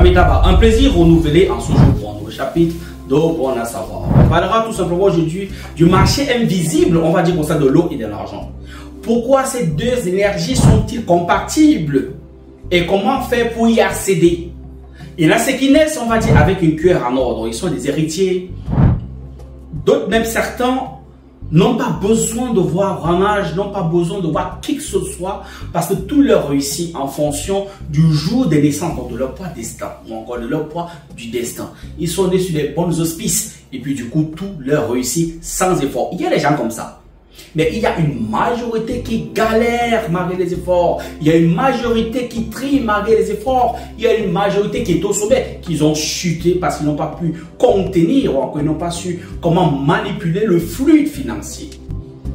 Kamitaba, un plaisir renouvelé en ce jour pour un nouveau chapitre de Bon à savoir. On parlera tout simplement aujourd'hui du marché invisible, on va dire comme ça, de l'eau et de l'argent. Pourquoi ces deux énergies sont-ils compatibles et comment faire pour y accéder? Il y en a ceux qui naissent, on va dire, avec une cuillère en or, donc ils sont des héritiers. D'autres, même certains, n'ont pas besoin de voir un âge, n'ont pas besoin de voir qui que ce soit, parce que tout leur réussit en fonction du jour des naissances, donc de leur poids destin, ou encore de leur poids du destin. Ils sont nés sur les bons auspices, et puis du coup, tout leur réussit sans effort. Il y a des gens comme ça. Mais il y a une majorité qui galère malgré les efforts. Il y a une majorité qui trie malgré les efforts. Il y a une majorité qui est au sommet, qui ont chuté parce qu'ils n'ont pas pu contenir ou encore ils n'ont pas su comment manipuler le fluide financier.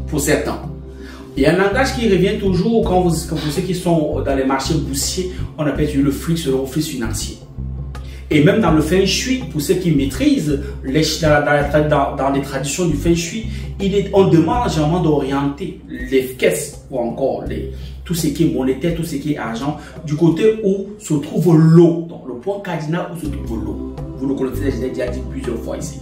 Pour certains. Il y a un langage qui revient toujours quand pour ceux qui sont dans les marchés boursiers, on appelle le flux financier. Et même dans le Feng Shui, pour ceux qui maîtrisent dans les traditions du Feng Shui, on demande généralement d'orienter les caisses ou encore tout ce qui est monétaire, tout ce qui est argent, du côté où se trouve l'eau. Donc le point cardinal où se trouve l'eau. Vous le connaissez, je l'ai déjà dit plusieurs fois ici.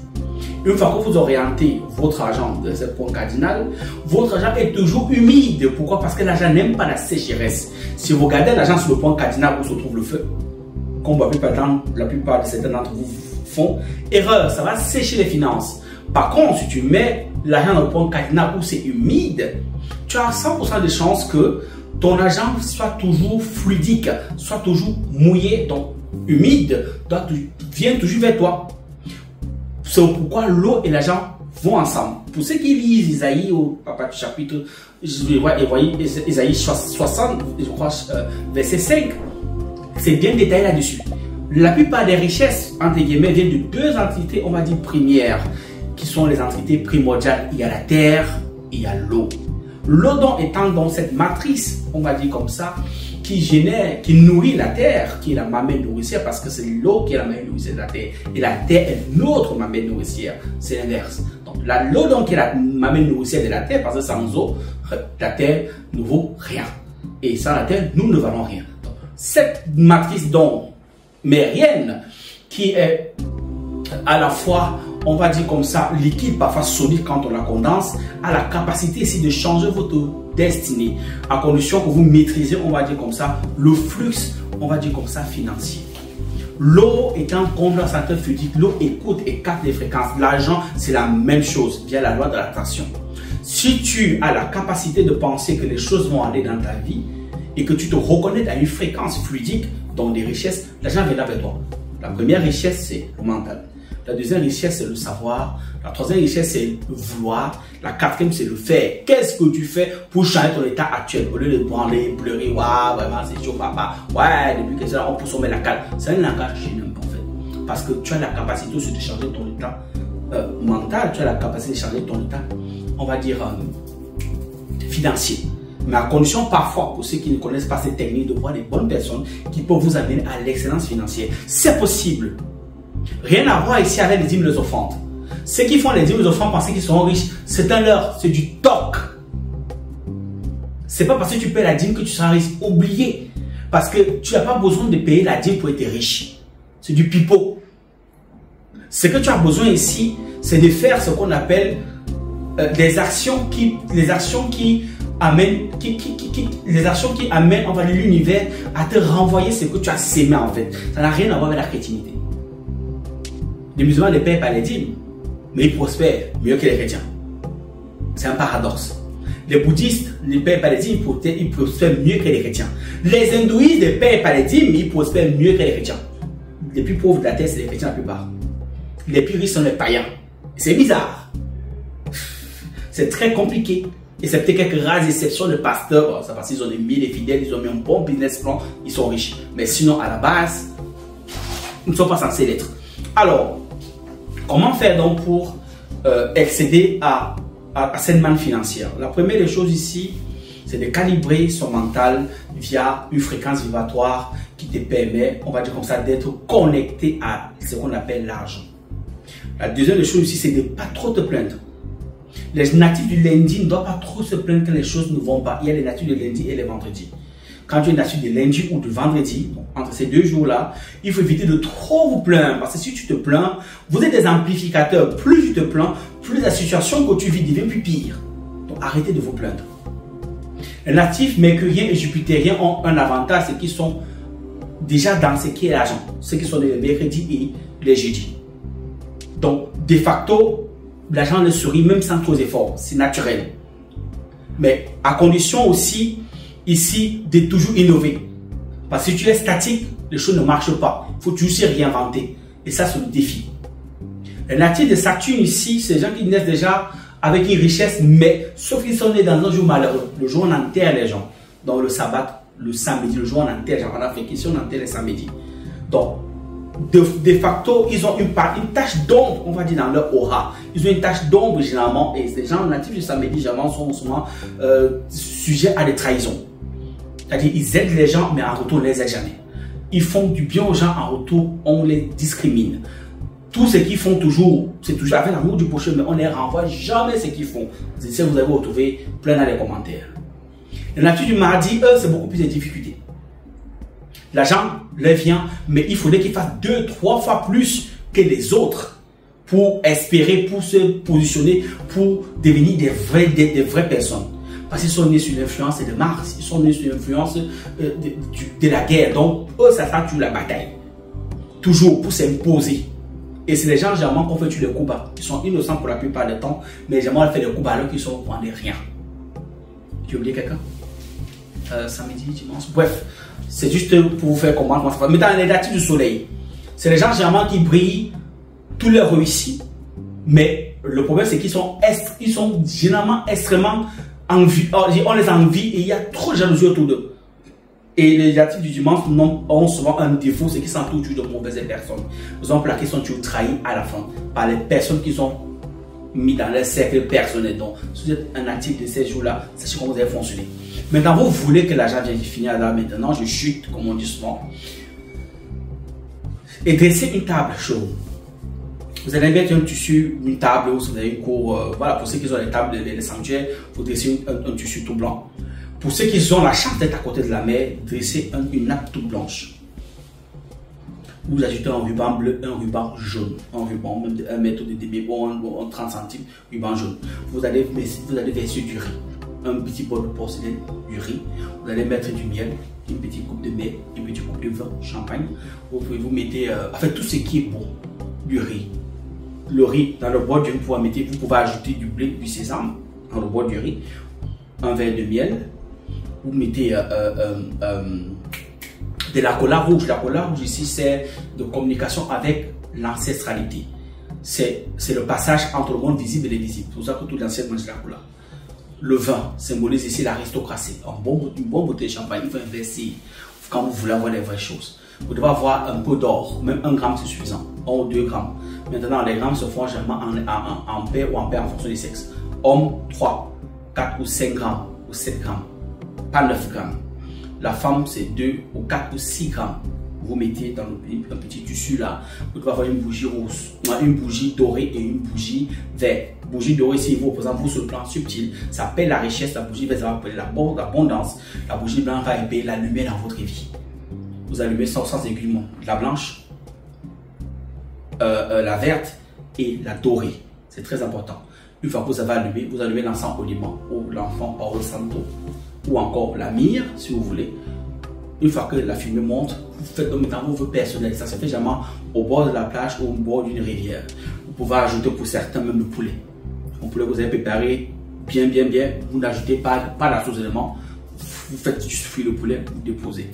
Une fois que vous orientez votre argent de ce point cardinal, votre argent est toujours humide. Pourquoi? Parce que l'argent n'aime pas la sécheresse. Si vous regardez l'argent sur le point cardinal où se trouve le feu, comme la plupart de certains d'entre vous font, erreur, ça va sécher les finances. Par contre, si tu mets l'argent dans le point cardinal où c'est humide, tu as 100% de chances que ton argent soit toujours fluidique, soit toujours mouillé, donc humide, donc vient toujours vers toi. C'est pourquoi l'eau et l'argent vont ensemble. Pour ceux qui lisent Isaïe au chapitre, voyez Isaïe 60, je crois, verset 5, c'est bien détaillé là-dessus. La plupart des richesses, entre guillemets, viennent de deux entités, on va dire, primaires, qui sont les entités primordiales. Il y a la terre et il y a l'eau. L'eau donc étant dans cette matrice, on va dire comme ça, qui nourrit la terre, qui est la mamelle nourricière, parce que c'est l'eau qui est la mamelle nourricière de la terre. Et la terre est notre mamelle nourricière. C'est l'inverse. Donc l'eau donc qui est la mamelle nourricière de la terre, parce que sans eau, la terre ne vaut rien. Et sans la terre, nous ne valons rien. Cette matrice donc mérienne qui est à la fois, on va dire comme ça, liquide, parfois solide quand on la condense, a la capacité ici de changer votre destinée à condition que vous maîtrisez, on va dire comme ça, le flux, on va dire comme ça, financier. L'eau est un condensateur fluidique, l'eau écoute et capte les fréquences. L'argent, c'est la même chose via la loi de l'attraction. Si tu as la capacité de penser que les choses vont aller dans ta vie, et que tu te reconnais à une fréquence fluidique dans des richesses, l'argent viendra vers toi. La première richesse, c'est le mental. La deuxième richesse, c'est le savoir. La troisième richesse, c'est le vouloir. La quatrième, c'est le faire. Qu'est-ce que tu fais pour changer ton état actuel? Au lieu de branler, pleurer, waouh, vraiment, c'est chaud, papa. Ouais, depuis que ça, on peut sommer la cale. C'est un langage que je n'aime pas, en fait. Parce que tu as la capacité aussi de changer ton état mental. Tu as la capacité de changer ton état, on va dire, financier. Mais à condition parfois, pour ceux qui ne connaissent pas cette technique, de voir les bonnes personnes qui peuvent vous amener à l'excellence financière. C'est possible. Rien à voir ici avec les dîmes et les offrandes. Ceux qui font les dîmes et les offrandes pensent qu'ils sont riches. C'est un leurre, c'est du toc. C'est pas parce que tu payes la dîme que tu seras riche. Oubliez. Parce que tu n'as pas besoin de payer la dîme pour être riche. C'est du pipeau. Ce que tu as besoin ici, c'est de faire ce qu'on appelle les actions qui amènent, on va dire, l'univers à te renvoyer ce que tu as sémé en fait. Ça n'a rien à voir avec la chrétienté. Les musulmans ne payent pas les dîmes, mais ils prospèrent mieux que les chrétiens. C'est un paradoxe. Les bouddhistes ne payent pas les dîmes, ils prospèrent mieux que les chrétiens. Les hindouistes ne payent pas les dîmes, mais ils prospèrent mieux que les chrétiens. Les plus pauvres de la terre, c'est les chrétiens la plupart. Les plus riches sont les païens. C'est bizarre. C'est très compliqué. Excepté quelques rares exceptions de pasteurs, c'est parce qu'ils ont des milliers de fidèles, ils ont mis un bon business plan, ils sont riches. Mais sinon, à la base, ils ne sont pas censés l'être. Alors, comment faire donc pour accéder à cette manne financière? La première des choses ici, c'est de calibrer son mental via une fréquence vibratoire qui te permet, on va dire comme ça, d'être connecté à ce qu'on appelle l'argent. La deuxième des choses ici, c'est de ne pas trop te plaindre. Les natifs du lundi ne doivent pas trop se plaindre que les choses ne vont pas. Il y a les natifs du lundi et les vendredis. quand tu es natif de lundi ou de vendredi, donc entre ces 2 jours-là, il faut éviter de trop vous plaindre. Parce que si tu te plains, vous êtes des amplificateurs. Plus tu te plains, plus la situation que tu vis devient plus pire. Donc arrêtez de vous plaindre. Les natifs mercuriens et jupitériens ont un avantage, c'est qu'ils sont déjà dans ce qui est l'argent. Ceux qui sont les mercredis et les jeudis. Donc, de facto, l'argent le sourit même sans trop d'efforts. C'est naturel. Mais à condition aussi, ici, de toujours innover. Parce que si tu es statique, les choses ne marchent pas. Il faut toujours se réinventer. Et ça, c'est le défi. Les natifs de Saturne ici, c'est les gens qui naissent déjà avec une richesse, mais sauf qu'ils sont nés dans un jour malheureux. Le jour où on enterre les gens. Donc le sabbat, le samedi, le jour où on enterre les gens. En Afrique, ici, on enterre les samedis. Donc, de facto, ils ont une tache d'ombre, on va dire, dans leur aura. Ils ont une tache d'ombre, généralement, et ces gens natifs du samedi, généralement, sont souvent sujets à des trahisons. C'est-à-dire, ils aident les gens, mais en retour, on ne les aide jamais. Ils font du bien aux gens, en retour, on les discrimine. Tout ce qu'ils font toujours, c'est toujours avec l'amour du prochain, mais on ne les renvoie jamais ce qu'ils font. C'est ça que vous allez retrouver plein dans les commentaires. Les natifs du mardi, eux, c'est beaucoup plus de difficultés. L'argent leur vient, mais il faudrait qu'ils fassent 2-3 fois plus que les autres pour espérer, pour se positionner, pour devenir des vraies personnes. Parce qu'ils sont nés sur l'influence de Mars, ils sont nés sur l'influence de la guerre. Donc, eux, ça sera toujours la bataille. Toujours pour s'imposer. Et c'est les gens, généralement, qu'on fait tuer les coups bas. Ils sont innocents pour la plupart du temps, mais généralement, on fait des coups bas alors qu'ils sont au point de rien. Tu as oublié quelqu'un? Samedi, dimanche. Bref, c'est juste pour vous faire comprendre comment ça va. Mais dans les natifs du soleil, c'est les gens, généralement, qui brillent, tout leur réussit. Mais le problème, c'est qu'ils sont généralement extrêmement envie. On les envie et il y a trop de jalousie autour d'eux. Et les natifs du dimanche ont souvent un défaut, c'est qu'ils s'entourent toujours de mauvaises personnes. Par exemple, ils sont toujours trahis à la fin par les personnes qui sont mis dans leur cercle personnel. Donc, si vous êtes un natif de ces jours-là, sachez comment vous allez fonctionner. Maintenant, vous voulez que l'argent vienne finir là maintenant, je chute, comme on dit souvent. Et dressez une table chaude. Vous allez mettre un tissu, une table, ou vous avez une cour, voilà, pour ceux qui ont les tables, les sanctuaires, vous dressez un tissu tout blanc. Pour ceux qui ont la chance d'être à côté de la mer, dressez une nappe toute blanche. Vous ajoutez un ruban bleu, un ruban jaune, un ruban même de 1 mètre de débit, bon, 30 centimes, ruban jaune. Vous allez verser du riz, un petit bol de porcelaine, du riz. Vous allez mettre du miel, une petite coupe de miel, une petite coupe de vin, champagne. Vous pouvez vous mettre, tout ce qui est bon, du riz. Le riz, dans le bol du riz, vous pouvez ajouter du blé, du sésame, dans le bol du riz, un verre de miel. Vous mettez de la cola rouge. La cola rouge ici, c'est de communication avec l'ancestralité. C'est le passage entre le monde visible et l'invisible. C'est pour ça que tout l'ancien mange la cola. Le vin symbolise ici l'aristocratie. Une bonne bouteille de champagne, il faut investir quand vous voulez avoir les vraies choses. Vous devez avoir un peu d'or, même 1 gramme c'est suffisant, 1 ou 2 grammes. Maintenant, les grammes se font généralement en paire ou en paire en fonction du sexe. Homme, 3, 4 ou 5 grammes ou 7 grammes. Pas 9 grammes. La femme, c'est 2 ou 4 ou 6 grammes. Vous mettez dans un petit tissu là. Vous devez avoir une bougie rose, une bougie dorée et une bougie verte. Bougie dorée, si vous représente sur le plan subtil, ça appelle la richesse. La bougie verte, ça va appeler l'abondance. La bougie blanche va appeler la lumière dans votre vie. Vous allumez sans aiguillement. La blanche, la verte et la dorée. C'est très important. Une fois que vous avez allumé, vous allumez l'encens au limon ou l'enfant Paolo Santo, ou encore la myrrhe si vous voulez. Une fois que la fumée monte, vous faites maintenant vos vœux personnels. Ça se fait généralement au bord de la plage ou au bord d'une rivière. Vous pouvez ajouter pour certains même le poulet. Un poulet que vous avez préparé bien. Vous n'ajoutez pas la sauce élément. Vous faites juste frire le poulet, vous déposez.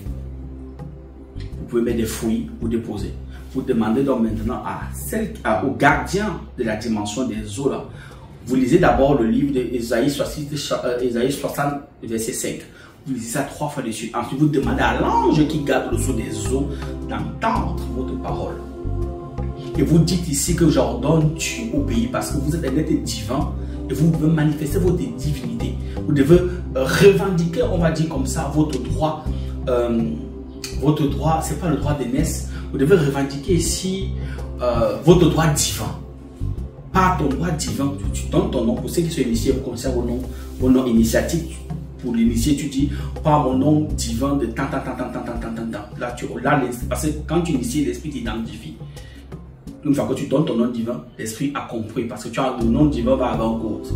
Vous pouvez mettre des fruits, vous déposez. Vous demandez donc maintenant au gardien de la dimension des eaux là. Vous lisez d'abord le livre d'Ésaïe 60, verset 5. Vous lisez ça 3 fois dessus. Ensuite, vous demandez à l'ange qui garde le sceau des eaux d'entendre votre parole. Et vous dites ici que j'ordonne, tu obéis parce que vous êtes un être divin et vous devez manifester votre divinité. Vous devez revendiquer, on va dire comme ça, votre droit. Votre droit, c'est pas le droit d'aînesse. Vous devez revendiquer ici votre droit divin. Pas ton droit divin, tu donnes ton nom. Pour ceux qui sont initiés, vous connaissez vos noms initiatiques. pour l'initier, tu dis, par mon nom divin de tant. Là, parce que quand tu inities, l'esprit t'identifie. Une fois que tu donnes ton nom divin, l'esprit a compris parce que tu as le nom divin va avoir un code.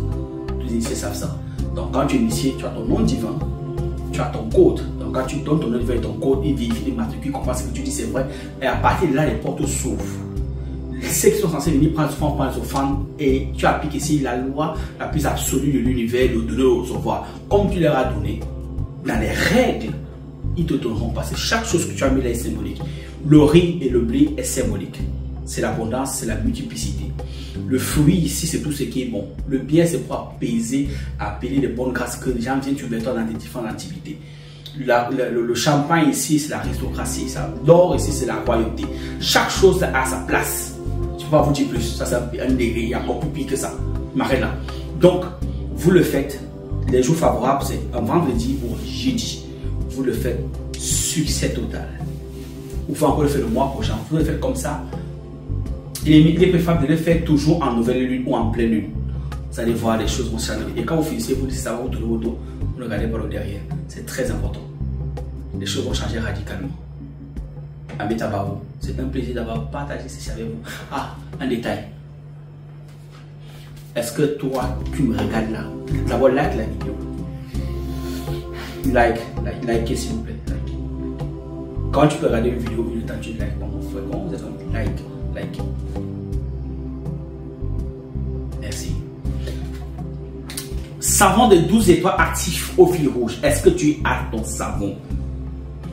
Les initiés savent ça. Donc quand tu inities, tu as ton nom divin, tu as ton code. Donc quand tu donnes ton nom divin et ton code, il vérifie les matricules, comprend ce que tu dis, c'est vrai. Et à partir de là, les portes s'ouvrent. Ceux qui sont censés venir prendre les offrandes et tu appliques ici la loi la plus absolue de l'univers, de donner aux sauveurs. Comme tu leur as donné, dans les règles, ils te donneront parce que chaque chose que tu as mis là est symbolique. Le riz et le blé est symbolique. C'est l'abondance, c'est la multiplicité. Le fruit ici, c'est tout ce qui est bon. Le bien, c'est pour appeler les bonnes grâces que les gens viennent tu mets dans des différentes activités. Le champagne ici, c'est l'aristocratie. L'or ici, c'est la royauté. Chaque chose a sa place. Je ne peux pas vous dire plus. Ça, c'est un degré. Il y a encore plus pire que ça. M'arrête là. Donc, vous le faites. Les jours favorables, c'est un vendredi ou un jeudi. Vous le faites. Succès total. Vous pouvez encore le faire le mois prochain. Vous le faites comme ça. Il est préférable de le faire toujours en nouvelle lune ou en pleine lune. Vous allez voir les choses vont changer. Et quand vous finissez, vous dites ça va, vous tournez votre dos. Vous ne regardez pas le derrière. C'est très important. Les choses vont changer radicalement. Amétabao, c'est un plaisir d'avoir partagé ceci avec vous. Ah, un détail. Est-ce que toi, tu me regardes là? D'abord, like la vidéo. Like, s'il vous plaît. Like. Quand tu peux regarder une vidéo, tu like. Bon, vous êtes un like. Merci. Savon de 12 étoiles actif au fil rouge. Est-ce que tu as ton savon?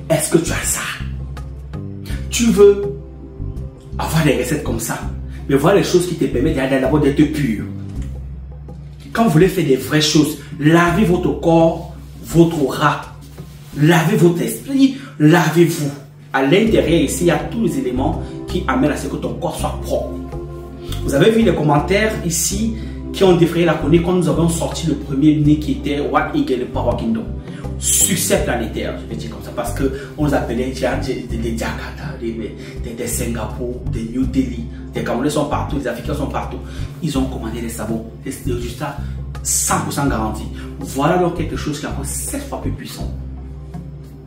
Est-ce que tu as ça? Tu veux avoir des recettes comme ça, mais voir les choses qui te permettent d'abord d'être pur. Quand vous voulez faire des vraies choses, lavez votre corps, votre aura, lavez votre esprit, lavez-vous. À l'intérieur ici, il y a tous les éléments qui amènent à ce que ton corps soit propre. Vous avez vu les commentaires ici qui ont défrayé la chronique quand nous avons sorti le premier né qui était What Eagle Power Kingdom. Succès planétaire, je vais dire comme ça, parce qu'on nous appelait des Jakarta, des Singapour, des New Delhi, des Camerounais sont partout, les Africains sont partout. Ils ont commandé des savons, des résultats 100% garantis. Voilà donc quelque chose qui est encore 7 fois plus puissant.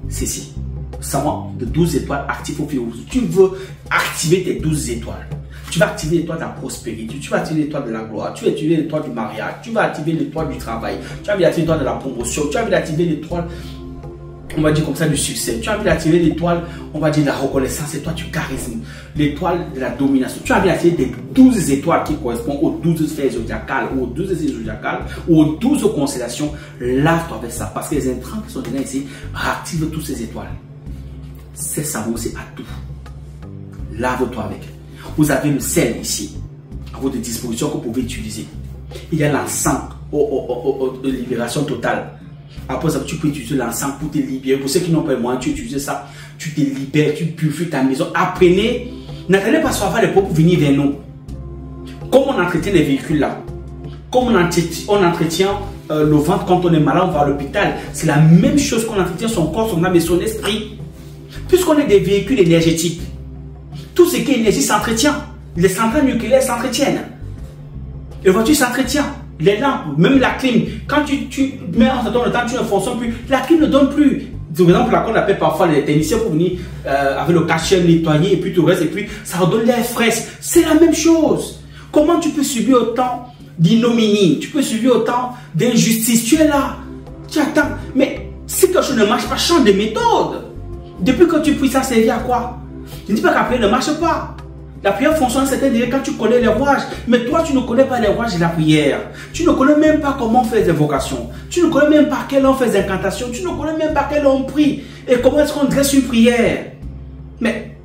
Ceci, savon de 12 étoiles actif au fil rouge. Tu veux activer tes 12 étoiles. Tu vas activer l'étoile de la prospérité, tu vas activer l'étoile de la gloire, tu vas activer l'étoile du mariage, tu vas activer l'étoile du travail, tu vas activer l'étoile de la promotion, tu vas activer l'étoile, on va dire comme ça, du succès, tu vas activer l'étoile, on va dire de la reconnaissance, l'étoile du charisme, l'étoile de la domination. Tu vas activer des 12 étoiles qui correspondent aux 12 sphères zodiacales, ou aux 12 sphères zodiacales, ou aux 12 constellations. Lave-toi avec ça, parce que les intrants qui sont déjà ici réactivent toutes ces étoiles. C'est savon, c'est à tout. Lave-toi avec. Vous avez le sel ici, à votre disposition que vous pouvez utiliser. Il y a l'encens de libération totale. Après ça, tu peux utiliser l'encens pour te libérer. Pour ceux qui n'ont pas le moyen, tu utilises ça. Tu te libères, tu purifies ta maison. Apprenez, n'attendez pas soit les pauvres pour venir vers nous. Comme on entretient les véhicules là, comme on entretient le ventre quand on est malade, on va à l'hôpital. C'est la même chose qu'on entretient son corps, son âme et son esprit. Puisqu'on est des véhicules énergétiques. Tout ce qui est énergie s'entretient. Les centrales nucléaires s'entretiennent. Les voitures s'entretiennent. Les lampes, même la clim. Quand tu mets un certain temps, tu ne fonctionnes plus. La clim ne donne plus. Par exemple, là qu'on appelle parfois les techniciens pour venir avec le cachet nettoyer et puis tout le reste. Et puis ça redonne l'air frais. C'est la même chose. Comment tu peux subir autant d'ignominie? Tu peux subir autant d'injustice? Tu es là. Tu attends. Mais si quelque chose ne marche pas, change de méthode. Depuis que tu pries, ça servit à quoi? Je ne dis pas que la prière ne marche pas. La prière fonctionne certainement quand tu connais les rouages. Mais toi, tu ne connais pas les rouages de la prière. Tu ne connais même pas comment faire des invocations. Tu ne connais même pas quelle on fait des incantations. Tu ne connais même pas quelle on prie. Et comment est-ce qu'on dresse une prière. Mais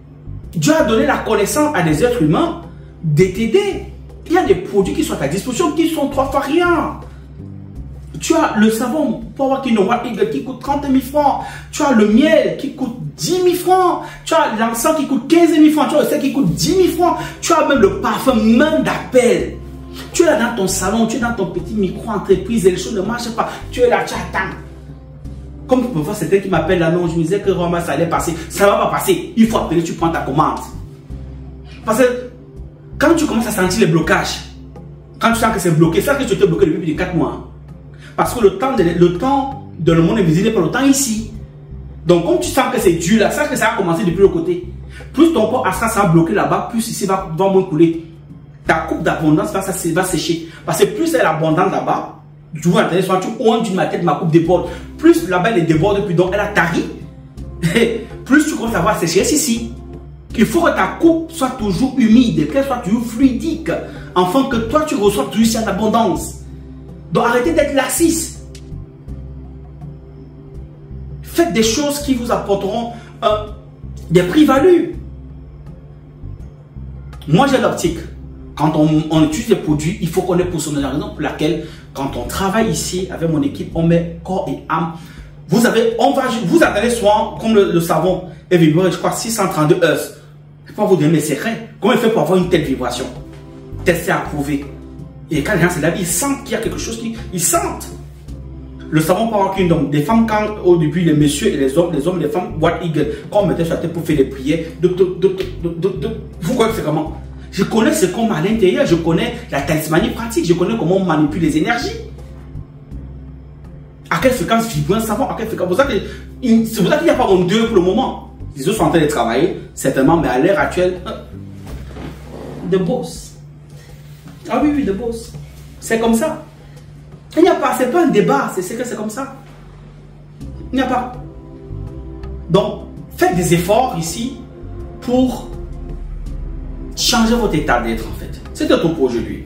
Dieu a donné la connaissance à des êtres humains de t'aider. Il y a des produits qui sont à ta disposition qui sont 3 fois rien. Tu as le savon Power Kingdom qui coûte 30 000 francs. Tu as le miel qui coûte 10 000 francs. Tu as l'encens qui coûte 15 000 francs. Tu as le sel qui coûte 10 000 francs. Tu as même le parfum même d'appel. Tu es là dans ton salon, tu es dans ton petit micro-entreprise et les choses ne marchent pas. Tu es là, tu attends. Comme tu peux voir certains qui m'appellent là, non, je me disais que vraiment ça allait passer. Ça ne va pas passer. Il faut appeler, tu prends ta commande. Parce que quand tu commences à sentir les blocages, quand tu sens que c'est bloqué, c'est ça que tu t'es bloqué depuis plus de 4 mois. Parce que le temps dans le monde invisible pour longtemps ici. Donc, comme tu sens que c'est dur là, sache que ça a commencé depuis le côté. Plus ton corps astral sera bloqué là-bas, plus ici va moins couler. Ta coupe d'abondance va sécher. Parce que plus elle est abondante là-bas, tu vois, soit tu hontes d'une ma tête, ma coupe déborde. Plus là-bas elle déborde, puis donc elle a tari. Plus tu commences à voir sécher ici. Il faut que ta coupe soit toujours humide, qu'elle soit toujours fluidique, afin que toi tu reçois toujours cette abondance. Donc arrêtez d'être laxiste. Faites des choses qui vous apporteront des prix-values. Moi j'ai l'optique. Quand on utilise des produits, il faut qu'on ait pour son raison pour laquelle, quand on travaille ici avec mon équipe, on met corps et âme. Vous attendez souvent, comme le savon est vibré, je crois 632 Hz. Je ne vais pas vous donner mes secrets. Comment il fait pour avoir une telle vibration? Tester, approuver. Et quand les gens se lavent, ils sentent qu'il y a quelque chose ils sentent. Le savon peut avoir qu'une donc des femmes, quand au début les messieurs et les hommes, les femmes, White Eagle, quand on mettait sur la tête pour faire les prières, vous croyez que c'est comment? Je connais ce qu'on a à l'intérieur, je connais la talismanie pratique, je connais comment on manipule les énergies. À quelle fréquence vibre un savon, à quelle fréquence. C'est pour ça qu'il n'y a pas mon deux pour le moment. Les autres sont en train de travailler, certainement, mais à l'heure actuelle, de boss. Ah oui, de boss. C'est comme ça. Il n'y a pas, c'est pas un débat, c'est que c'est comme ça. Il n'y a pas. Donc, faites des efforts ici pour changer votre état d'être en fait. C'est tout pour aujourd'hui.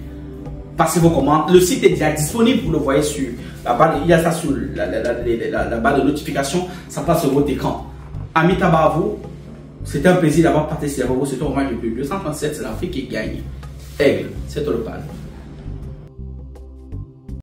Passez vos commandes. Le site est déjà disponible, vous le voyez sur la barre, il y a ça sur la barre de notification, ça passe sur votre écran. Ami Tabarou, c'était un plaisir d'avoir participé à vous. C'était au moins le plus 237, c'est l'Afrique qui gagne. Aigle, c'est tout le pal.